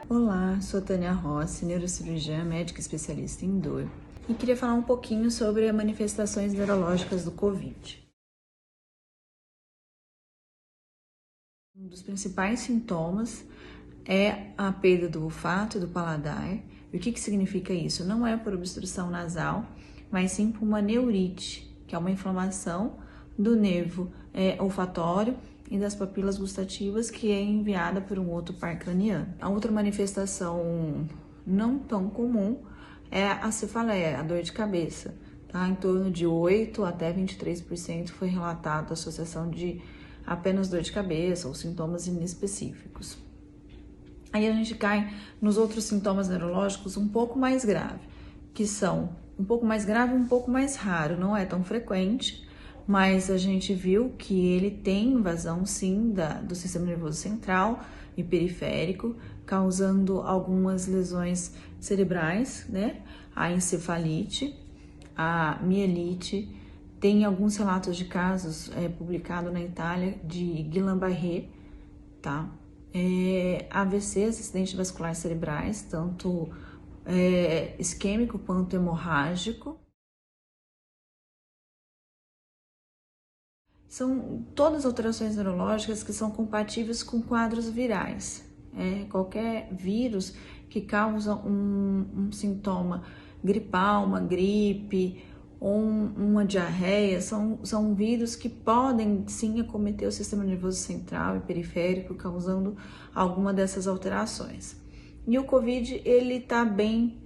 Olá, sou Tânia Rossi, neurocirurgiã, médica especialista em dor, e queria falar um pouquinho sobre as manifestações neurológicas do COVID. Um dos principais sintomas é a perda do olfato e do paladar. E o que significa isso? Não é por obstrução nasal, mas sim por uma neurite, que é uma inflamação do nervo olfatório e das papilas gustativas, que é enviada por um outro par craniano. A outra manifestação não tão comum é a cefaleia, a dor de cabeça. Tá? Em torno de 8 até 23% foi relatado a associação de apenas dor de cabeça ou sintomas inespecíficos. Aí a gente cai nos outros sintomas neurológicos um pouco mais graves, que são um pouco mais grave e um pouco mais raro, não é tão frequente, mas a gente viu que ele tem invasão sim do sistema nervoso central e periférico, causando algumas lesões cerebrais, né? A encefalite, a mielite. Tem alguns relatos de casos publicados na Itália de Guillain-Barré, tá? AVCs, acidentes vasculares cerebrais, tanto isquêmico quanto hemorrágico. São todas alterações neurológicas que são compatíveis com quadros virais. Qualquer vírus que causa um sintoma gripal, uma gripe ou uma diarreia, são vírus que podem sim acometer o sistema nervoso central e periférico, causando alguma dessas alterações. E o COVID, ele tá bem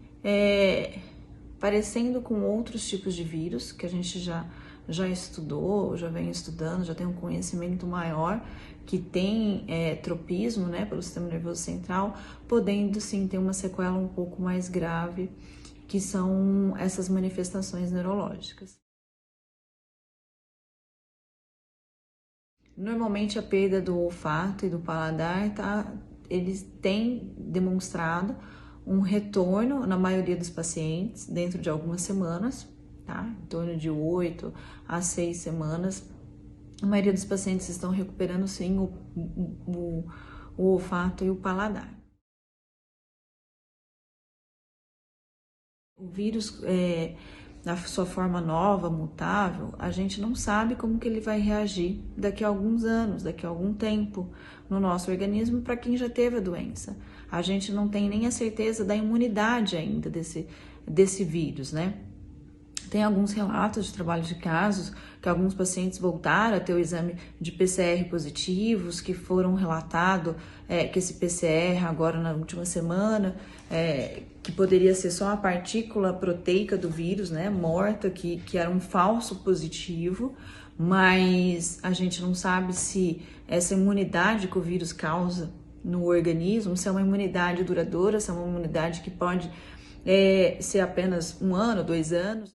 parecendo com outros tipos de vírus que a gente já estudou, já vem estudando, já tem um conhecimento maior, que tem tropismo, né, pelo sistema nervoso central, podendo sim ter uma sequela um pouco mais grave, que são essas manifestações neurológicas. Normalmente a perda do olfato e do paladar, eles têm demonstrado um retorno na maioria dos pacientes dentro de algumas semanas, tá? Em torno de 8 a 6 semanas. A maioria dos pacientes estão recuperando sim o olfato e o paladar. O vírus, na sua forma nova, mutável, a gente não sabe como que ele vai reagir daqui a alguns anos, daqui a algum tempo no nosso organismo para quem já teve a doença. A gente não tem nem a certeza da imunidade ainda desse vírus, né? Tem alguns relatos de trabalho de casos que alguns pacientes voltaram a ter o exame de PCR positivos, que foram relatado que esse PCR agora na última semana, que poderia ser só a partícula proteica do vírus, né, morta, que era um falso positivo, mas a gente não sabe se essa imunidade que o vírus causa no organismo, se é uma imunidade duradoura, se é uma imunidade que pode ser apenas 1 ano, 2 anos.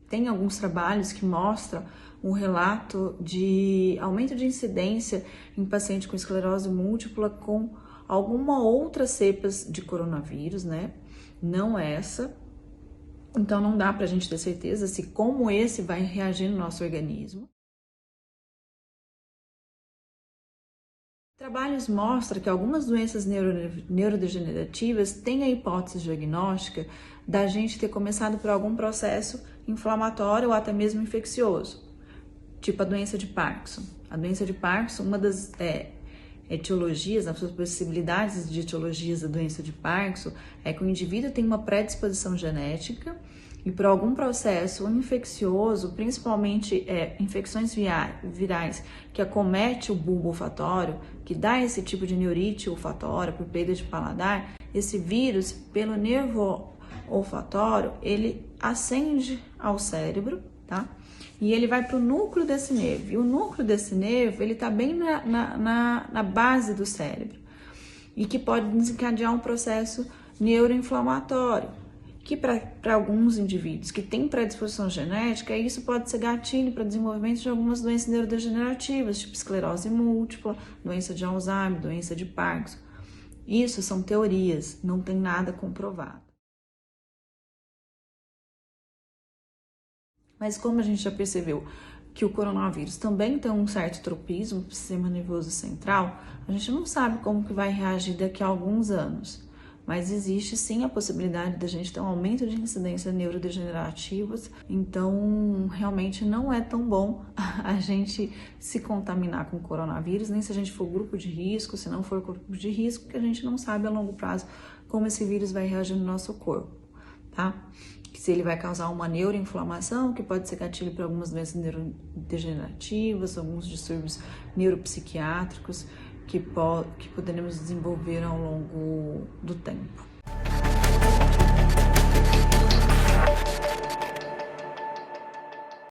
Tem alguns trabalhos que mostram um relato de aumento de incidência em paciente com esclerose múltipla com alguma outra cepas de coronavírus, né? Não essa. Então não dá para a gente ter certeza se como esse vai reagir no nosso organismo. Trabalhos mostram que algumas doenças neurodegenerativas têm a hipótese diagnóstica da gente ter começado por algum processo inflamatório ou até mesmo infeccioso, tipo a doença de Parkinson. A doença de Parkinson, uma das etiologias, as possibilidades de etiologias da doença de Parkinson é que o indivíduo tem uma predisposição genética e por algum processo infeccioso, principalmente infecções virais que acomete o bulbo olfatório, que dá esse tipo de neurite olfatória por perda de paladar, esse vírus, pelo nervo olfatório, ele ascende ao cérebro, tá? E ele vai para o núcleo desse nervo. E o núcleo desse nervo, ele está bem na base do cérebro. E que pode desencadear um processo neuroinflamatório. Que para alguns indivíduos que têm predisposição genética, isso pode ser gatilho para o desenvolvimento de algumas doenças neurodegenerativas, tipo esclerose múltipla, doença de Alzheimer, doença de Parkinson. Isso são teorias, não tem nada comprovado. Mas como a gente já percebeu que o coronavírus também tem um certo tropismo para o sistema nervoso central, a gente não sabe como que vai reagir daqui a alguns anos. Mas existe sim a possibilidade da gente ter um aumento de incidências neurodegenerativas, então realmente não é tão bom a gente se contaminar com o coronavírus, nem se a gente for grupo de risco, se não for grupo de risco, porque a gente não sabe a longo prazo como esse vírus vai reagir no nosso corpo, tá? Se ele vai causar uma neuroinflamação, que pode ser gatilho para algumas doenças neurodegenerativas, alguns distúrbios neuropsiquiátricos, que poderemos desenvolver ao longo do tempo.